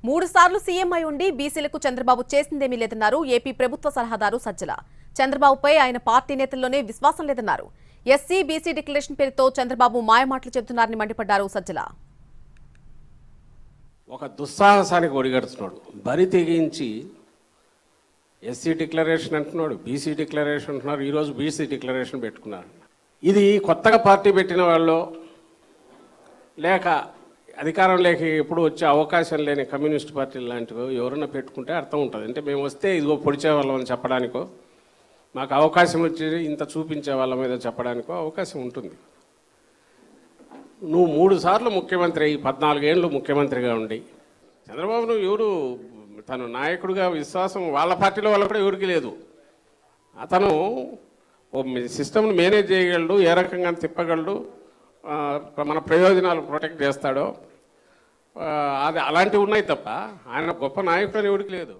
3 సార్లు సీఎం అయి ఉండి బీసీలకు చంద్రబాబు చేసిందేమీ లేదన్నారు ఏపీ ప్రభుత్వ సలహాదారు సజ్జల. చంద్రబాబుపై ఆయన పార్టీ నేతల్లోనే విశ్వాసం లేదన్నారు. ఎస్సీ బీసీ డిక్లరేషన్ పేరుతో చంద్రబాబు మాయమాటలు చెబుతున్నారని మండిపడ్డారు సజ్జల. ఒక దుస్సాహసానికి ఒడిగడుతున్నాడు. బరి తెగించి ఎస్సీ డిక్లరేషన్ అంటున్నాడు, బీసీ డిక్లరేషన్ అంటున్నారు, ఈరోజు బీసీ డిక్లరేషన్ పెట్టుకున్నారు. ఇది కొత్తగా పార్టీ పెట్టిన వాళ్ళు లేక అధికారం లేక ఎప్పుడు వచ్చే అవకాశం లేని కమ్యూనిస్ట్ పార్టీలు లాంటివి ఎవరైనా పెట్టుకుంటే అర్థం ఉంటుంది. అంటే మేము వస్తే ఇదిగో పొడిచే వాళ్ళం అని చెప్పడానికో, మాకు అవకాశం వచ్చి ఇంత చూపించే వాళ్ళ మీద చెప్పడానికో అవకాశం ఉంటుంది. నువ్వు 3 సార్లు ముఖ్యమంత్రి, 14 ఏళ్ళు ముఖ్యమంత్రిగా ఉండి చంద్రబాబు నువ్వు ఎవరు తను నాయకుడిగా విశ్వాసం వాళ్ళ పార్టీలో వాళ్ళ కూడా ఎవరికి లేదు. అతను సిస్టమ్ను మేనేజ్ చేయగలడు, ఏ రకంగా తిప్పగలడు, మన ప్రయోజనాలు ప్రొటెక్ట్ చేస్తాడో అది అలాంటివి ఉన్నాయి తప్ప ఆయన గొప్ప నాయకుడు అని ఎవరికి లేదు.